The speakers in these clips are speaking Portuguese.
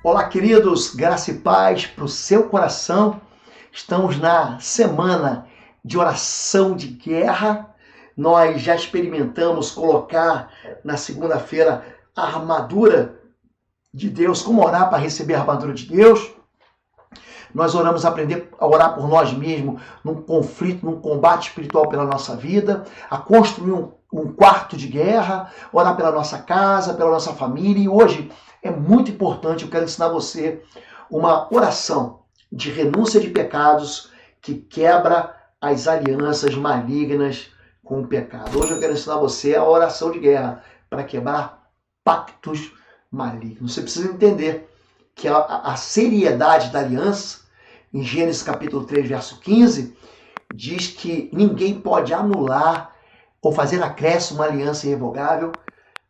Olá, queridos, graça e paz para o seu coração. Estamos na semana de oração de guerra. Nós já experimentamos colocar na segunda-feira a armadura de Deus, como orar para receber a armadura de Deus. Nós oramos aprender a orar por nós mesmos num conflito, num combate espiritual pela nossa vida, a construir um quarto de guerra, orar pela nossa casa, pela nossa família. E hoje é muito importante, eu quero ensinar você uma oração de renúncia de pecados que quebra as alianças malignas com o pecado. Hoje eu quero ensinar você a oração de guerra para quebrar pactos malignos. Você precisa entender que a seriedade da aliança, em Gênesis capítulo 3, verso 15, diz que ninguém pode anular ou fazer acréscimo uma aliança irrevogável,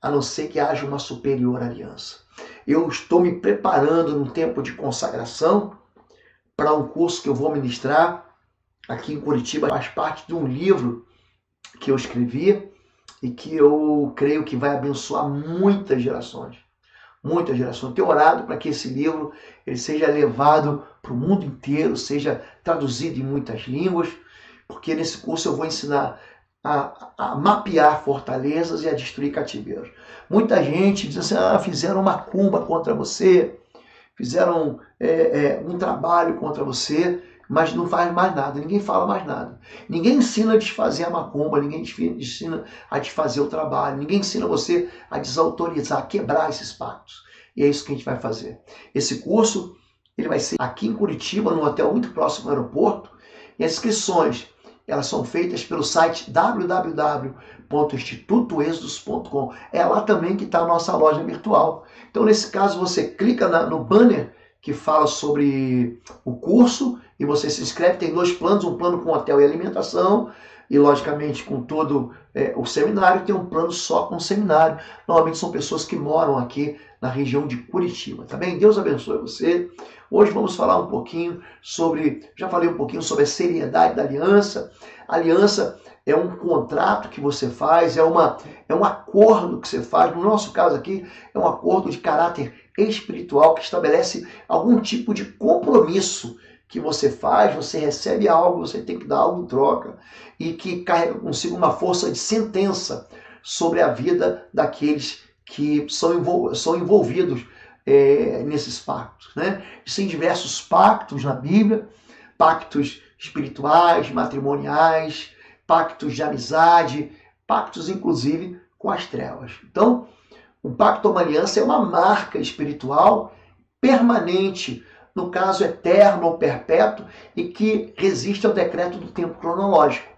a não ser que haja uma superior aliança. Eu estou me preparando num tempo de consagração para um curso que eu vou ministrar aqui em Curitiba. Faz parte de um livro que eu escrevi e que eu creio que vai abençoar muitas gerações. Muitas gerações. Tenho orado para que esse livro ele seja levado para o mundo inteiro, seja traduzido em muitas línguas, porque nesse curso eu vou ensinar a mapear fortalezas e a destruir cativeiros. Muita gente diz assim, fizeram uma macumba contra você, fizeram um trabalho contra você, mas não faz mais nada, ninguém fala mais nada. Ninguém ensina a desfazer a macumba, ninguém ensina a desfazer o trabalho, ninguém ensina você a desautorizar, a quebrar esses pactos. E é isso que a gente vai fazer. Esse curso ele vai ser aqui em Curitiba, num hotel muito próximo ao aeroporto, e as inscrições elas são feitas pelo site www.institutoexodus.com. É lá também que está a nossa loja virtual. Então, nesse caso, você clica no banner que fala sobre o curso e você se inscreve. Tem 2 planos, um plano com hotel e alimentação e, logicamente, com todo o seminário. Tem um plano só com seminário. Normalmente são pessoas que moram aqui na região de Curitiba, tá bem? Deus abençoe você. Hoje vamos falar um pouquinho já falei um pouquinho sobre a seriedade da aliança. A aliança é um contrato que você faz, é um acordo que você faz. No nosso caso aqui, é um acordo de caráter espiritual que estabelece algum tipo de compromisso que você faz, você recebe algo, você tem que dar algo em troca, e que carrega consigo uma força de sentença sobre a vida daqueles que são envolvidos nesses pactos, né? Existem diversos pactos na Bíblia, pactos espirituais, matrimoniais, pactos de amizade, pactos inclusive com as trevas. Então, o pacto ou uma aliança é uma marca espiritual permanente, no caso eterno ou perpétuo, e que resiste ao decreto do tempo cronológico.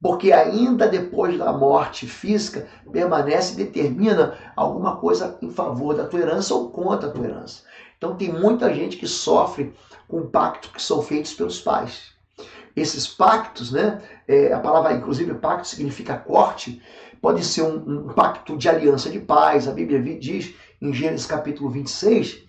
Porque ainda depois da morte física, permanece e determina alguma coisa em favor da tua herança ou contra a tua herança. Então tem muita gente que sofre com pactos que são feitos pelos pais. Esses pactos, né? A palavra, inclusive, pacto significa corte, pode ser um pacto de aliança de paz. A Bíblia diz, em Gênesis capítulo 26,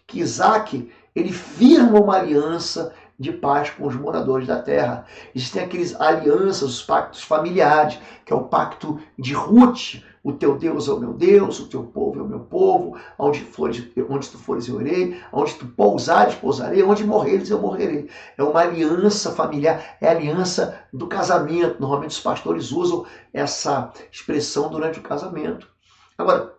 que Isaac, ele firma uma aliança de paz com os moradores da terra. Existem aqueles alianças, os pactos familiares, que é o pacto de Ruth, o teu Deus é o meu Deus, o teu povo é o meu povo, onde tu fores eu irei, onde tu pousares, pousarei, onde morreres eu morrerei. É uma aliança familiar, é a aliança do casamento. Normalmente os pastores usam essa expressão durante o casamento. Agora,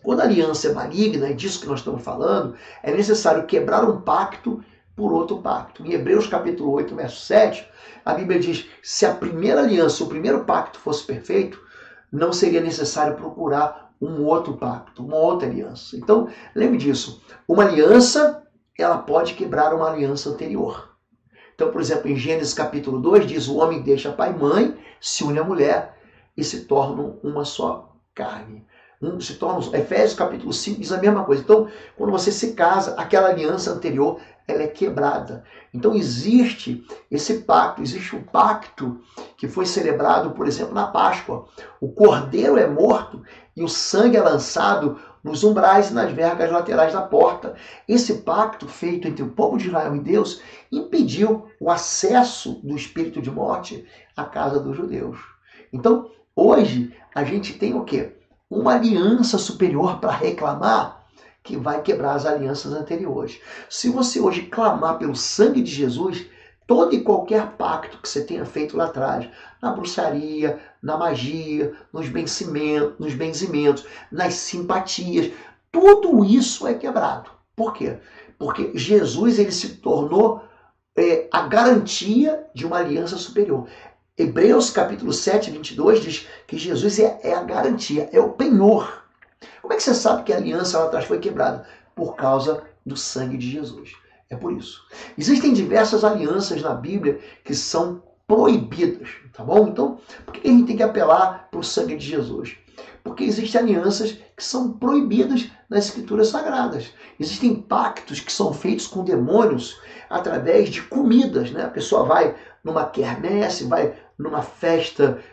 quando a aliança é maligna, é disso que nós estamos falando, é necessário quebrar um pacto por outro pacto. Em Hebreus capítulo 8, verso 7, a Bíblia diz, se a primeira aliança, o primeiro pacto fosse perfeito, não seria necessário procurar um outro pacto, uma outra aliança. Então, lembre disso, uma aliança, ela pode quebrar uma aliança anterior. Então, por exemplo, em Gênesis capítulo 2, diz, o homem deixa pai e mãe, se une à mulher e se tornam uma só carne. Efésios capítulo 5 diz a mesma coisa. Então, quando você se casa, aquela aliança anterior, ela é quebrada. Então existe esse pacto, existe um pacto que foi celebrado, por exemplo, na Páscoa. O cordeiro é morto e o sangue é lançado nos umbrais e nas vergas laterais da porta. Esse pacto feito entre o povo de Israel e Deus impediu o acesso do espírito de morte à casa dos judeus. Então, hoje, a gente tem o quê? Uma aliança superior para reclamar que vai quebrar as alianças anteriores. Se você hoje clamar pelo sangue de Jesus, todo e qualquer pacto que você tenha feito lá atrás, na bruxaria, na magia, nos benzimentos, nas simpatias, tudo isso é quebrado. Por quê? Porque Jesus ele se tornou a garantia de uma aliança superior. Hebreus capítulo 7, 22 diz que Jesus é a garantia, é o penhor. Como é que você sabe que a aliança lá atrás foi quebrada? Por causa do sangue de Jesus. É por isso. Existem diversas alianças na Bíblia que são proibidas, tá bom? Então, por que a gente tem que apelar para o sangue de Jesus? Porque existem alianças que são proibidas nas escrituras sagradas. Existem pactos que são feitos com demônios através de comidas, né? A pessoa vai numa quermesse, vai numa festa,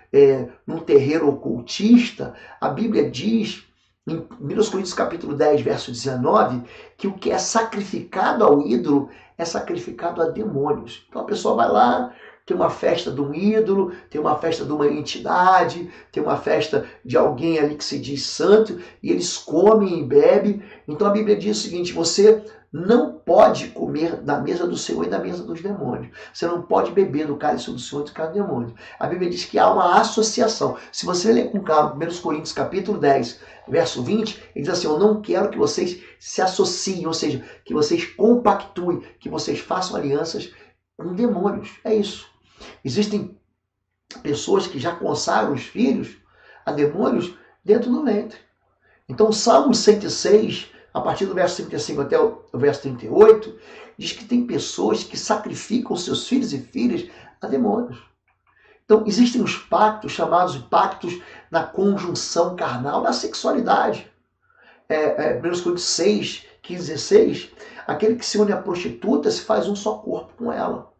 num terreiro ocultista. A Bíblia diz, em 1 Coríntios capítulo 10, verso 19, que o que é sacrificado ao ídolo é sacrificado a demônios. Então a pessoa vai lá, tem uma festa de um ídolo, tem uma festa de uma entidade, tem uma festa de alguém ali que se diz santo, e eles comem e bebem. Então a Bíblia diz o seguinte: você não pode comer da mesa do Senhor e da mesa dos demônios. Você não pode beber do cálice do Senhor e do cálice do demônio. A Bíblia diz que há uma associação. Se você ler com calma 1 Coríntios capítulo 10, verso 20, ele diz assim: eu não quero que vocês se associem, ou seja, que vocês compactuem, que vocês façam alianças com demônios. É isso. Existem pessoas que já consagram os filhos a demônios dentro do ventre. Então, Salmo 106, a partir do verso 35 até o verso 38, diz que tem pessoas que sacrificam seus filhos e filhas a demônios. Então, existem os pactos, chamados de pactos na conjunção carnal, na sexualidade. 1 Coríntios 6, 15 e 16, aquele que se une à prostituta se faz um só corpo com ela.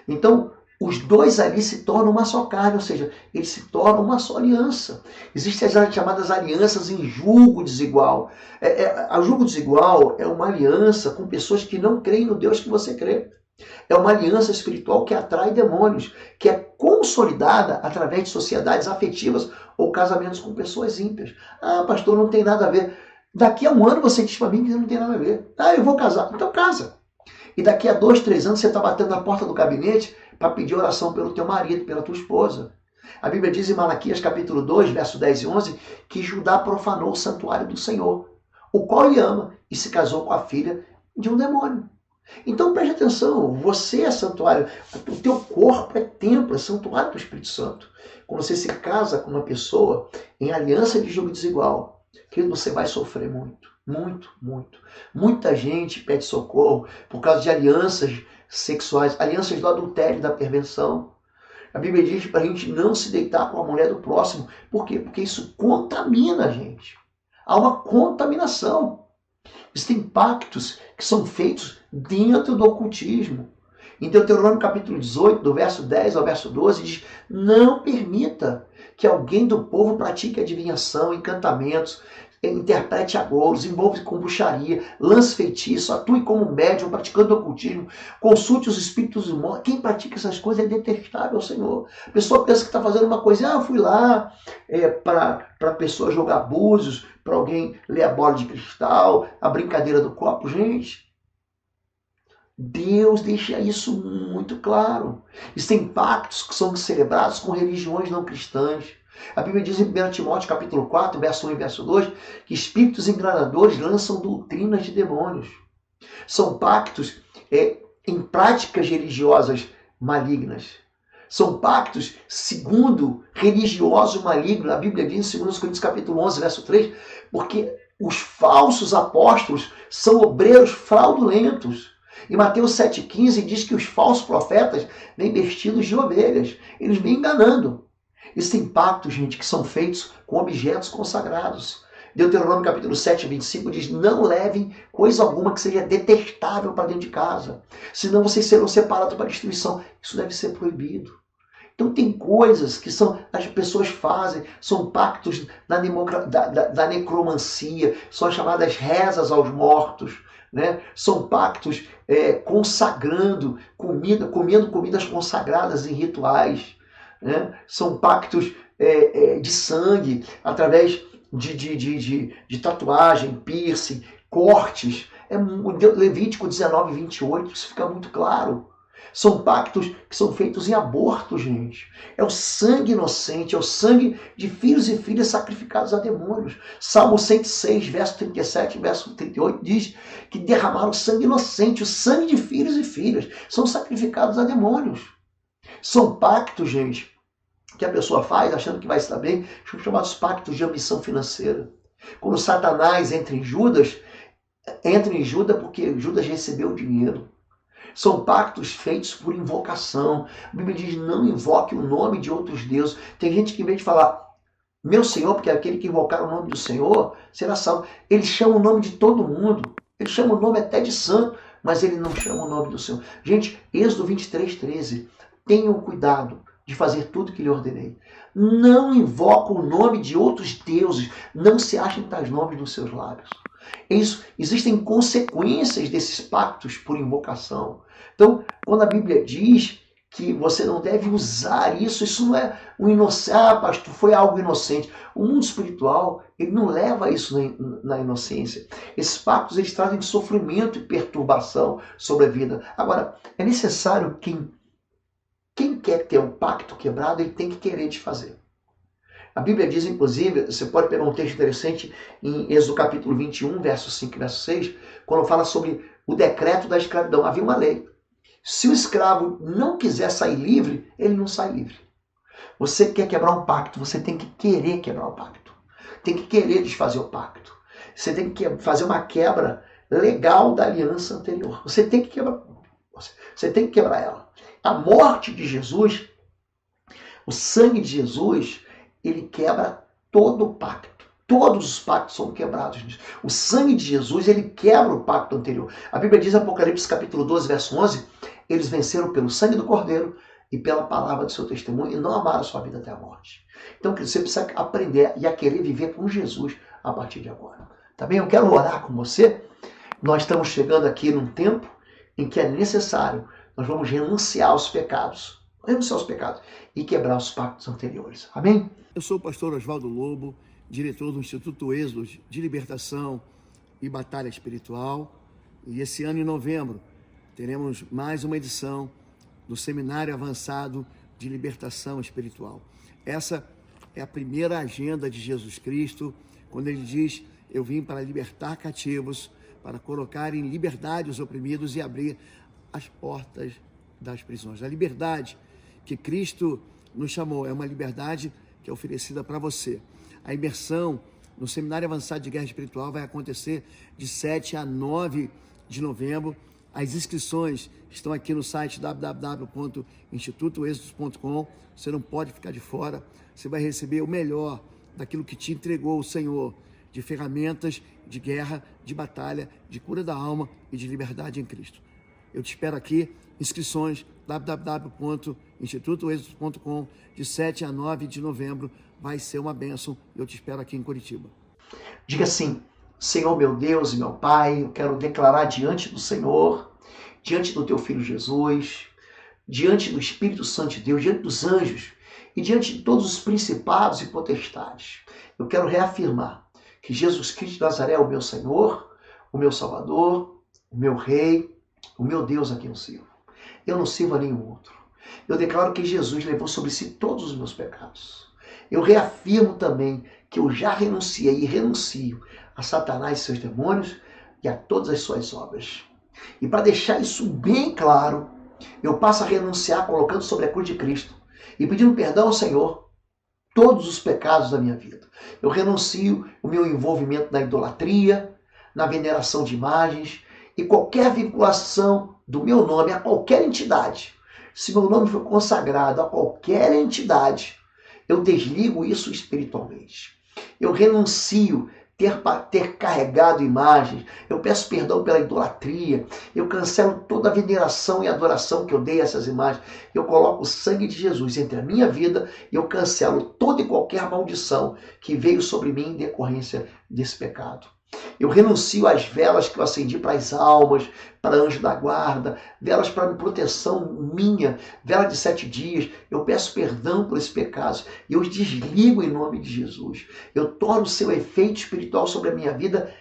Então, os dois ali se tornam uma só carne, ou seja, eles se tornam uma só aliança. Existem as chamadas alianças em julgo desigual. A julgo desigual é uma aliança com pessoas que não creem no Deus que você crê. É uma aliança espiritual que atrai demônios, que é consolidada através de sociedades afetivas ou casamentos com pessoas ímpias. Ah, pastor, não tem nada a ver. Daqui a um ano você diz para mim que não tem nada a ver. Ah, eu vou casar. Então casa. E daqui a 2, 3 anos você está batendo na porta do gabinete para pedir oração pelo teu marido, pela tua esposa. A Bíblia diz em Malaquias capítulo 2, verso 10 e 11, que Judá profanou o santuário do Senhor, o qual ele ama, e se casou com a filha de um demônio. Então preste atenção, você é santuário, o teu corpo é templo, é santuário do Espírito Santo. Quando você se casa com uma pessoa em aliança de jogo desigual, querido, você vai sofrer muito, muito, muito. Muita gente pede socorro por causa de alianças sexuais, alianças do adultério, da perversão. A Bíblia diz para a gente não se deitar com a mulher do próximo. Por quê? Porque isso contamina a gente. Há uma contaminação. Existem pactos que são feitos dentro do ocultismo. Em Deuteronômio capítulo 18, do verso 10 ao verso 12, diz: não permita que alguém do povo pratique adivinhação, encantamentos, interprete agouros, envolve com bruxaria, lance feitiço, atue como médium, praticando ocultismo, consulte os espíritos imóveis. Quem pratica essas coisas é detestável ao Senhor. A pessoa pensa que está fazendo uma coisa, eu fui lá para a pessoa jogar búzios, para alguém ler a bola de cristal, a brincadeira do copo. Gente, Deus deixa isso muito claro. Existem pactos que são celebrados com religiões não cristãs. A Bíblia diz em 1 Timóteo capítulo 4, verso 1 e verso 2, que espíritos enganadores lançam doutrinas de demônios. São pactos em práticas religiosas malignas. São pactos segundo religioso maligno. A Bíblia diz em 2 Coríntios capítulo 11, verso 3, porque os falsos apóstolos são obreiros fraudulentos. Em Mateus 7,15 diz que os falsos profetas vêm vestidos de ovelhas. Eles vêm enganando. Existem pactos, gente, que são feitos com objetos consagrados. Deuteronômio capítulo 7, 25 diz: não levem coisa alguma que seja detestável para dentro de casa, senão vocês serão separados para destruição. Isso deve ser proibido. Então tem coisas que as pessoas fazem, são pactos da necromancia, são as chamadas rezas aos mortos, né? São pactos consagrando comida, comendo comidas consagradas em rituais. Né? São pactos de sangue, através de tatuagem, piercing, cortes. Levítico 19, 28, isso fica muito claro. São pactos que são feitos em aborto, gente. É o sangue inocente, é o sangue de filhos e filhas sacrificados a demônios. Salmo 106, verso 37 e verso 38 diz que derramaram sangue inocente, o sangue de filhos e filhas são sacrificados a demônios. São pactos, gente, que a pessoa faz achando que vai estar bem, são chamados pactos de ambição financeira. Quando Satanás entra em Judas porque Judas recebeu o dinheiro. São pactos feitos por invocação. A Bíblia diz, não invoque o nome de outros deuses. Tem gente que, em vez de falar, meu Senhor, porque aquele que invocar o nome do Senhor será salvo, ele chama o nome de todo mundo. Ele chama o nome até de santo, mas ele não chama o nome do Senhor. Gente, Êxodo 23, 13. Tenham cuidado de fazer tudo que lhe ordenei. Não invoca o nome de outros deuses. Não se achem tais nomes nos seus lábios. Existem consequências desses pactos por invocação. Então, quando a Bíblia diz que você não deve usar isso não é um inocente, pastor, foi algo inocente. O mundo espiritual, ele não leva isso na inocência. Esses pactos, eles trazem sofrimento e perturbação sobre a vida. Agora, é necessário quem quer ter um pacto quebrado, ele tem que querer desfazer. A Bíblia diz, inclusive, você pode pegar um texto interessante em Êxodo capítulo 21, verso 5 e verso 6, quando fala sobre o decreto da escravidão. Havia uma lei. Se o escravo não quiser sair livre, ele não sai livre. Você quer quebrar um pacto, você tem que querer quebrar o pacto. Tem que querer desfazer o pacto. Você tem que fazer uma quebra legal da aliança anterior. Você tem que quebrar ela. A morte de Jesus, o sangue de Jesus, ele quebra todo o pacto. Todos os pactos são quebrados. O sangue de Jesus, ele quebra o pacto anterior. A Bíblia diz em Apocalipse capítulo 12, verso 11, eles venceram pelo sangue do Cordeiro e pela palavra do seu testemunho e não amaram a sua vida até a morte. Então você precisa aprender e a querer viver com Jesus a partir de agora. Tá bem? Eu quero orar com você. Nós estamos chegando aqui num tempo em que é necessário, nós vamos renunciar aos pecados e quebrar os pactos anteriores. Amém? Eu sou o pastor Oswaldo Lobo, diretor do Instituto Êxodo de Libertação e Batalha Espiritual. E esse ano, em novembro, teremos mais uma edição do Seminário Avançado de Libertação Espiritual. Essa é a primeira agenda de Jesus Cristo, quando ele diz, eu vim para libertar cativos, para colocar em liberdade os oprimidos e abrir as portas das prisões. A liberdade que Cristo nos chamou é uma liberdade que é oferecida para você. A imersão no Seminário Avançado de Guerra Espiritual vai acontecer de 7 a 9 de novembro. As inscrições estão aqui no site www.institutoexodus.com. Você não pode ficar de fora. Você vai receber o melhor daquilo que te entregou o Senhor, de ferramentas de guerra, de batalha, de cura da alma e de liberdade em Cristo. Eu te espero aqui. Inscrições www.institutoexodus.com, de 7 a 9 de novembro. Vai ser uma bênção. Eu te espero aqui em Curitiba. Diga assim, Senhor meu Deus e meu Pai, eu quero declarar diante do Senhor, diante do teu Filho Jesus, diante do Espírito Santo de Deus, diante dos anjos e diante de todos os principados e potestades. Eu quero reafirmar que Jesus Cristo de Nazaré é o meu Senhor, o meu Salvador, o meu Rei, o meu Deus a quem eu sirvo. Eu não sirvo a nenhum outro. Eu declaro que Jesus levou sobre si todos os meus pecados. Eu reafirmo também que eu já renunciei e renuncio a Satanás e seus demônios e a todas as suas obras. E para deixar isso bem claro, eu passo a renunciar colocando sobre a cruz de Cristo e pedindo perdão ao Senhor todos os pecados da minha vida. Eu renuncio o meu envolvimento na idolatria, na veneração de imagens e qualquer vinculação do meu nome a qualquer entidade. Se meu nome for consagrado a qualquer entidade, eu desligo isso espiritualmente. Eu renuncio ter carregado imagens. Eu peço perdão pela idolatria. Eu cancelo toda a veneração e adoração que eu dei a essas imagens. Eu coloco o sangue de Jesus entre a minha vida e eu cancelo toda e qualquer maldição que veio sobre mim em decorrência desse pecado. Eu renuncio às velas que eu acendi para as almas, para anjo da guarda, velas para proteção minha, vela de 7 dias. Eu peço perdão por esses pecados e eu os desligo em nome de Jesus. Eu torno o seu efeito espiritual sobre a minha vida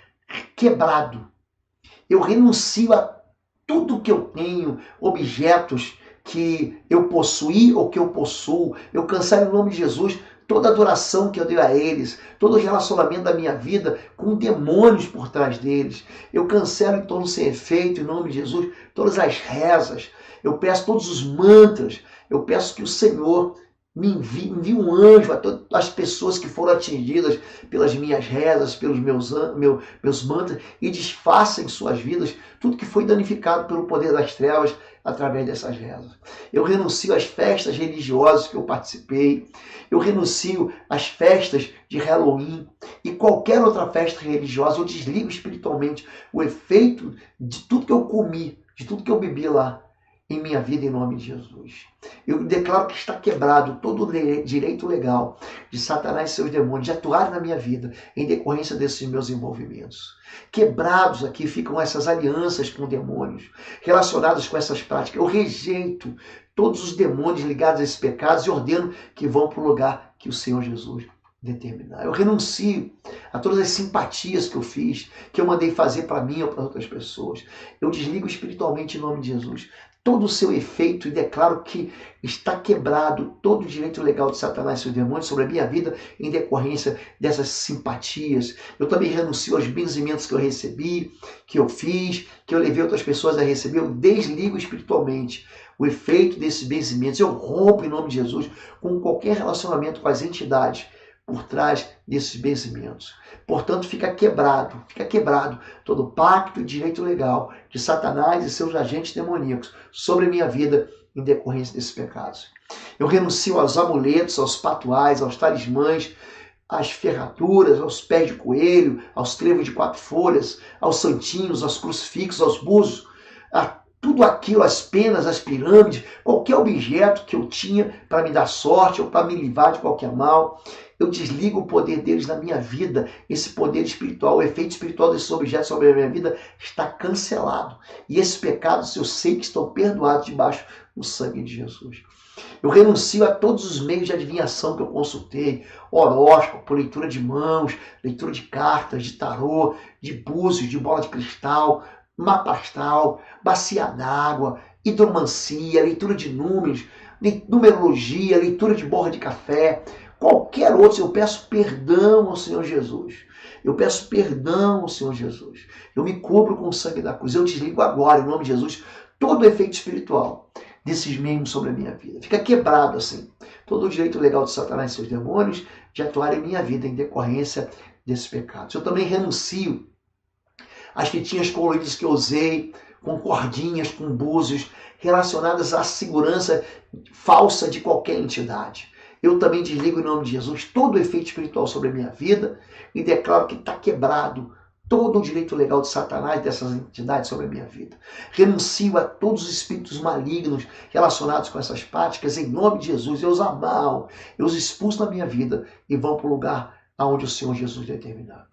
quebrado. Eu renuncio a tudo que eu tenho, objetos que eu possuí ou que eu possuo. Eu cancelo em nome de Jesus toda adoração que eu dei a eles, todo o relacionamento da minha vida com demônios por trás deles. Eu cancelo em torno sem efeito, em nome de Jesus, todas as rezas. Eu peço todos os mantras. Eu peço que o Senhor me envie um anjo a todas as pessoas que foram atingidas pelas minhas rezas, pelos meus mantras, e desfaça em suas vidas tudo que foi danificado pelo poder das trevas através dessas rezas. Eu renuncio às festas religiosas que eu participei, eu renuncio às festas de Halloween e qualquer outra festa religiosa. Eu desligo espiritualmente o efeito de tudo que eu comi, de tudo que eu bebi lá em minha vida, em nome de Jesus. Eu declaro que está quebrado todo o direito legal de Satanás e seus demônios de atuar na minha vida em decorrência desses meus envolvimentos. Quebrados aqui ficam essas alianças com demônios relacionadas com essas práticas. Eu rejeito todos os demônios ligados a esses pecados e ordeno que vão para o lugar que o Senhor Jesus determinar. Eu renuncio a todas as simpatias que eu fiz, que eu mandei fazer para mim ou para outras pessoas. Eu desligo espiritualmente em nome de Jesus todo o seu efeito e declaro que está quebrado todo o direito legal de Satanás e seus demônios sobre a minha vida em decorrência dessas simpatias. Eu também renuncio aos benzimentos que eu recebi, que eu fiz, que eu levei outras pessoas a receber. Eu desligo espiritualmente o efeito desses benzimentos. Eu rompo em nome de Jesus com qualquer relacionamento com as entidades por trás desses benzimentos. Portanto, fica quebrado todo pacto e direito legal de Satanás e seus agentes demoníacos sobre a minha vida em decorrência desses pecados. Eu renuncio aos amuletos, aos patuais, aos talismãs, às ferraduras, aos pés de coelho, aos trevos de 4 folhas, aos santinhos, aos crucifixos, aos búzios, a tudo aquilo, as penas, as pirâmides, qualquer objeto que eu tinha para me dar sorte ou para me livrar de qualquer mal. Eu desligo o poder deles na minha vida. Esse poder espiritual, o efeito espiritual desses objetos sobre a minha vida está cancelado. E esses pecados eu sei que estão perdoados debaixo do sangue de Jesus. Eu renuncio a todos os meios de adivinhação que eu consultei, horóscopo, leitura de mãos, leitura de cartas, de tarô, de búzios, de bola de cristal, mapa astral, bacia d'água, hidromancia, leitura de números, numerologia, leitura de borra de café, qualquer outro. Eu peço perdão ao Senhor Jesus. Eu peço perdão ao Senhor Jesus. Eu me cubro com o sangue da cruz. Eu desligo agora, em nome de Jesus, todo o efeito espiritual desses membros sobre a minha vida. Fica quebrado assim. Todo o direito legal de Satanás e seus demônios de atuar em minha vida em decorrência desses pecados. Eu também renuncio às fitinhas coloridas que eu usei, com cordinhas, com búzios, relacionadas à segurança falsa de qualquer entidade. Eu também desligo em nome de Jesus todo o efeito espiritual sobre a minha vida e declaro que está quebrado todo o direito legal de Satanás dessas entidades sobre a minha vida. Renuncio a todos os espíritos malignos relacionados com essas práticas em nome de Jesus. Eu os amarro, eu os expulso da minha vida e vão para o lugar aonde o Senhor Jesus determinar.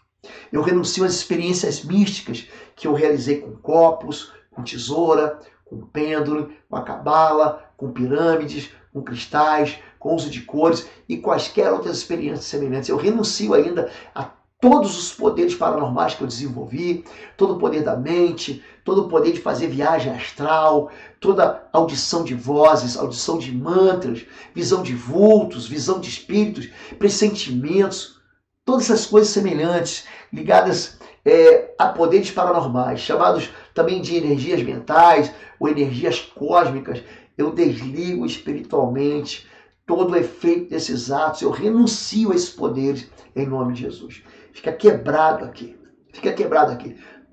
Eu renuncio às experiências místicas que eu realizei com copos, com tesoura, com pêndulo, com a cabala, com pirâmides, com cristais, com uso de cores e quaisquer outras experiências semelhantes. Eu renuncio ainda a todos os poderes paranormais que eu desenvolvi, todo o poder da mente, todo o poder de fazer viagem astral, toda audição de vozes, audição de mantras, visão de vultos, visão de espíritos, pressentimentos, todas essas coisas semelhantes, ligadas a poderes paranormais, chamados também de energias mentais ou energias cósmicas. Eu desligo espiritualmente todo o efeito desses atos. Eu renuncio a esses poderes em nome de Jesus. Fica quebrado aqui.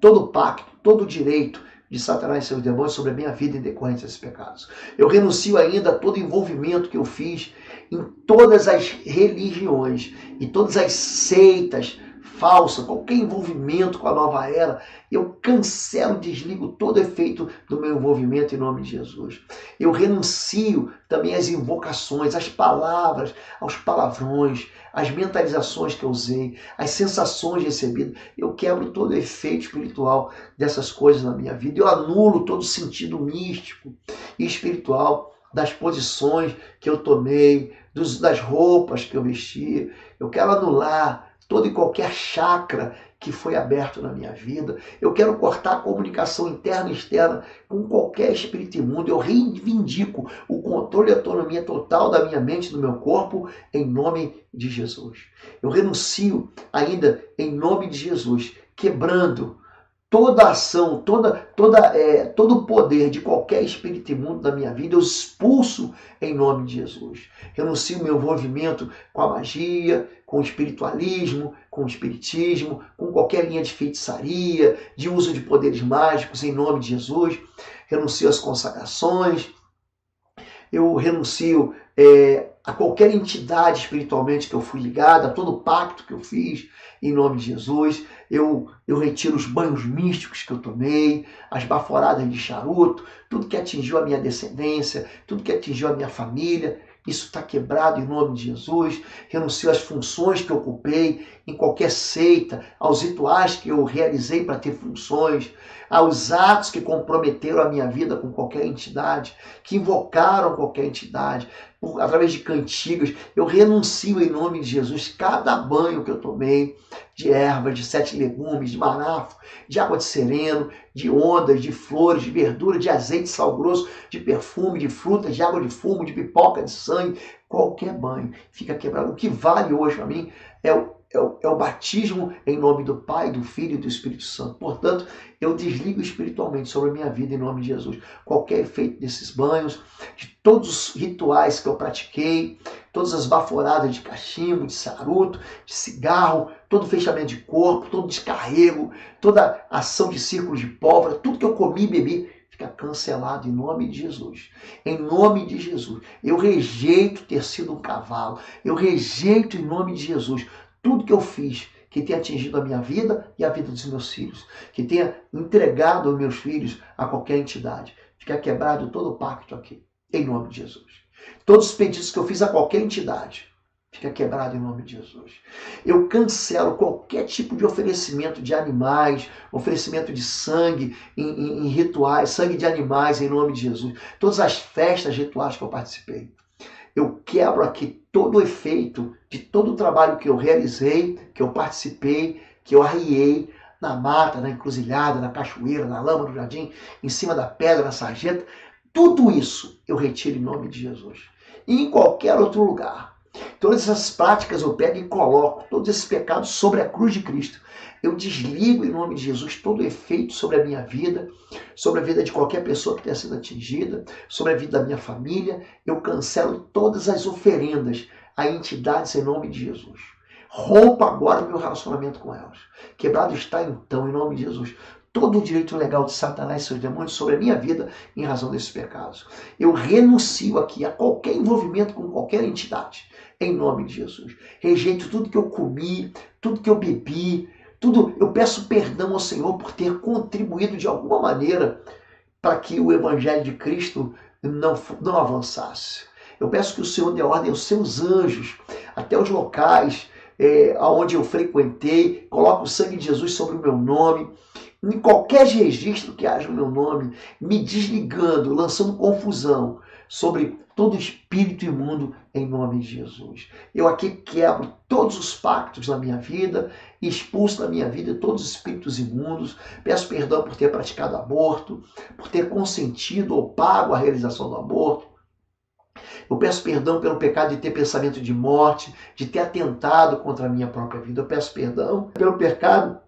Todo o pacto, todo o direito de Satanás e seus demônios sobre a minha vida em decorrência desses pecados. Eu renuncio ainda a todo envolvimento que eu fiz em todas as religiões e todas as seitas falsas, qualquer envolvimento com a nova era. Eu cancelo, desligo todo o efeito do meu envolvimento em nome de Jesus. Eu renuncio também às invocações, às palavras, aos palavrões, às mentalizações que eu usei, às sensações recebidas. Eu quebro todo o efeito espiritual dessas coisas na minha vida. Eu anulo todo o sentido místico e espiritual das posições que eu tomei, das roupas que eu vesti. Eu quero anular todo e qualquer chakra que foi aberto na minha vida. Eu quero cortar a comunicação interna e externa com qualquer espírito imundo. Eu reivindico o controle e autonomia total da minha mente e do meu corpo em nome de Jesus. Eu renuncio ainda em nome de Jesus, quebrando toda ação, todo o poder de qualquer espírito imundo da minha vida, eu expulso em nome de Jesus. Renuncio meu envolvimento com a magia, com o espiritualismo, com o espiritismo, com qualquer linha de feitiçaria, de uso de poderes mágicos, em nome de Jesus. Renuncio às consagrações, eu renuncio a qualquer entidade espiritualmente que eu fui ligado, a todo pacto que eu fiz, em nome de Jesus. Eu retiro os banhos místicos que eu tomei, as baforadas de charuto, tudo que atingiu a minha descendência, tudo que atingiu a minha família. Isso está quebrado em nome de Jesus. Renuncio às funções que eu ocupei em qualquer seita, aos rituais que eu realizei para ter funções, aos atos que comprometeram a minha vida com qualquer entidade, que invocaram qualquer entidade, através de cantigas. Eu renuncio em nome de Jesus cada banho que eu tomei, de ervas, de 7 legumes, de manafo, de água de sereno, de ondas, de flores, de verdura, de azeite, sal grosso, de perfume, de frutas, de água de fumo, de pipoca, de sangue, qualquer banho fica quebrado. O que vale hoje para mim é o batismo em nome do Pai, do Filho e do Espírito Santo. Portanto, eu desligo espiritualmente sobre a minha vida em nome de Jesus. Qualquer efeito desses banhos, de todos os rituais que eu pratiquei, todas as baforadas de cachimbo, de charuto, de cigarro, todo fechamento de corpo, todo descarrego, toda ação de círculos de pólvora, tudo que eu comi e bebi, fica cancelado em nome de Jesus. Em nome de Jesus. Eu rejeito ter sido um cavalo. Eu rejeito em nome de Jesus tudo que eu fiz que tenha atingido a minha vida e a vida dos meus filhos, que tenha entregado os meus filhos a qualquer entidade. Fica quebrado todo o pacto aqui, em nome de Jesus. Todos os pedidos que eu fiz a qualquer entidade, fica quebrado em nome de Jesus. Eu cancelo qualquer tipo de oferecimento de animais, oferecimento de sangue em rituais, sangue de animais em nome de Jesus. Todas as festas rituais que eu participei. Eu quebro aqui todo o efeito de todo o trabalho que eu realizei, que eu participei, que eu arriei na mata, na encruzilhada, na cachoeira, na lama do jardim, em cima da pedra, na sarjeta. Tudo isso eu retiro em nome de Jesus. E em qualquer outro lugar. Todas essas práticas eu pego e coloco, todos esses pecados sobre a cruz de Cristo. Eu desligo em nome de Jesus todo o efeito sobre a minha vida, sobre a vida de qualquer pessoa que tenha sido atingida, sobre a vida da minha família. Eu cancelo todas as oferendas a entidades em nome de Jesus. Rompa agora o meu relacionamento com elas. Quebrado está então, em nome de Jesus, todo o direito legal de Satanás e seus demônios sobre a minha vida em razão desses pecados. Eu renuncio aqui a qualquer envolvimento com qualquer entidade, em nome de Jesus. Rejeito tudo que eu comi, tudo que eu bebi, tudo. Eu peço perdão ao Senhor por ter contribuído de alguma maneira para que o Evangelho de Cristo não avançasse. Eu peço que o Senhor dê ordem aos seus anjos, até os locais aonde eu frequentei, coloque o sangue de Jesus sobre o meu nome, em qualquer registro que haja o meu nome, me desligando, lançando confusão sobre todo espírito imundo em nome de Jesus. Eu aqui quebro todos os pactos na minha vida, expulso da minha vida todos os espíritos imundos, peço perdão por ter praticado aborto, por ter consentido ou pago a realização do aborto. Eu peço perdão pelo pecado de ter pensamento de morte, de ter atentado contra a minha própria vida. Eu peço perdão pelo pecado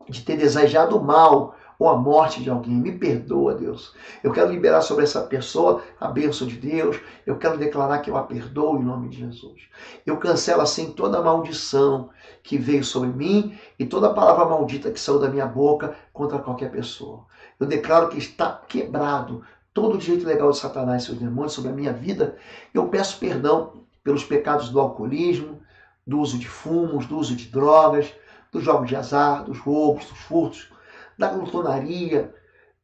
de ter desejado o mal ou a morte de alguém. Me perdoa, Deus. Eu quero liberar sobre essa pessoa a bênção de Deus. Eu quero declarar que eu a perdoo em nome de Jesus. Eu cancelo assim toda a maldição que veio sobre mim e toda a palavra maldita que saiu da minha boca contra qualquer pessoa. Eu declaro que está quebrado todo o direito legal de Satanás e seus demônios sobre a minha vida. Eu peço perdão pelos pecados do alcoolismo, do uso de fumos, do uso de drogas, dos jogos de azar, dos roubos, dos furtos, da glutonaria,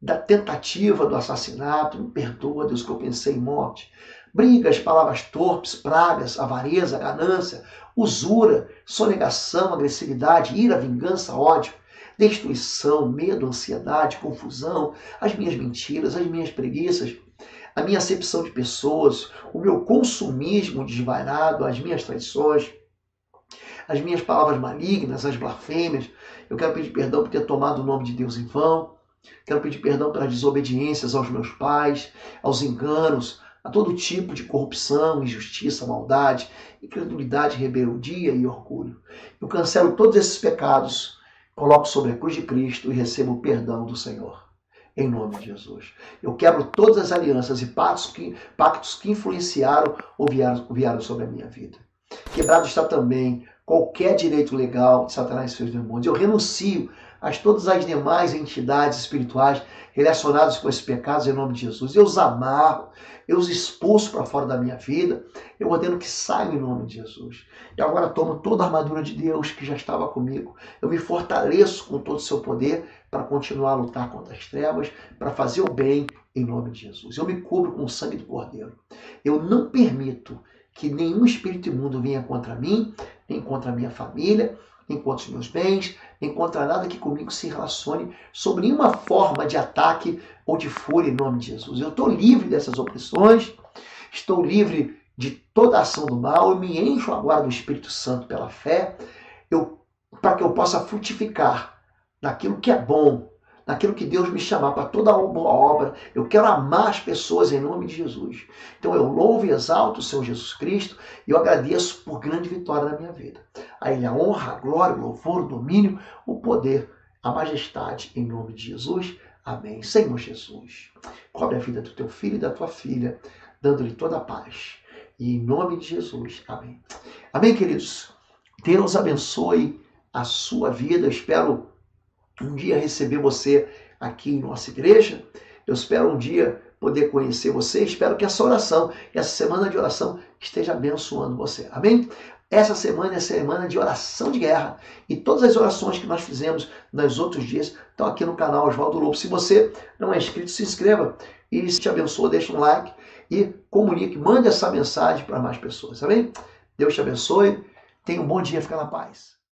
da tentativa do assassinato. Me perdoa, Deus, que eu pensei em morte. Brigas, palavras torpes, pragas, avareza, ganância, usura, sonegação, agressividade, ira, vingança, ódio, destruição, medo, ansiedade, confusão, as minhas mentiras, as minhas preguiças, a minha acepção de pessoas, o meu consumismo desvairado, as minhas traições, as minhas palavras malignas, as blasfêmias. Eu quero pedir perdão por ter tomado o nome de Deus em vão. Quero pedir perdão pelas desobediências aos meus pais, aos enganos, a todo tipo de corrupção, injustiça, maldade, incredulidade, rebeldia e orgulho. Eu cancelo todos esses pecados, coloco sobre a cruz de Cristo e recebo o perdão do Senhor. Em nome de Jesus. Eu quebro todas as alianças e pactos que influenciaram ou vieram sobre a minha vida. Quebrado está também qualquer direito legal de Satanás e seus demônios. Eu renuncio a todas as demais entidades espirituais relacionadas com esses pecados em nome de Jesus. Eu os amarro, eu os expulso para fora da minha vida. Eu ordeno que saiam em nome de Jesus. E agora tomo toda a armadura de Deus que já estava comigo. Eu me fortaleço com todo o seu poder para continuar a lutar contra as trevas, para fazer o bem em nome de Jesus. Eu me cubro com o sangue do Cordeiro. Eu não permito que nenhum espírito imundo venha contra mim, nem contra a minha família, nem contra os meus bens, nem contra nada que comigo se relacione sobre nenhuma forma de ataque ou de fúria em nome de Jesus. Eu estou livre dessas opressões, estou livre de toda a ação do mal, eu me encho agora do Espírito Santo pela fé, para que eu possa frutificar naquilo que é bom, naquilo que Deus me chamar para toda boa obra. Eu quero amar as pessoas em nome de Jesus. Então eu louvo e exalto o Senhor Jesus Cristo e eu agradeço por grande vitória na minha vida. A Ele a honra, a glória, o louvor, o domínio, o poder, a majestade em nome de Jesus. Amém. Senhor Jesus, cobre a vida do teu filho e da tua filha, dando-lhe toda a paz. E em nome de Jesus. Amém. Amém, queridos. Deus abençoe a sua vida. Eu espero um dia receber você aqui em nossa igreja. Eu espero um dia poder conhecer você. Espero que essa oração, essa semana de oração, esteja abençoando você. Amém? Essa semana é semana de oração de guerra. E todas as orações que nós fizemos nos outros dias estão aqui no canal Oswaldo Lobo. Se você não é inscrito, se inscreva. E se te abençoa, deixa um like e comunique, mande essa mensagem para mais pessoas. Amém? Deus te abençoe. Tenha um bom dia. Fica na paz.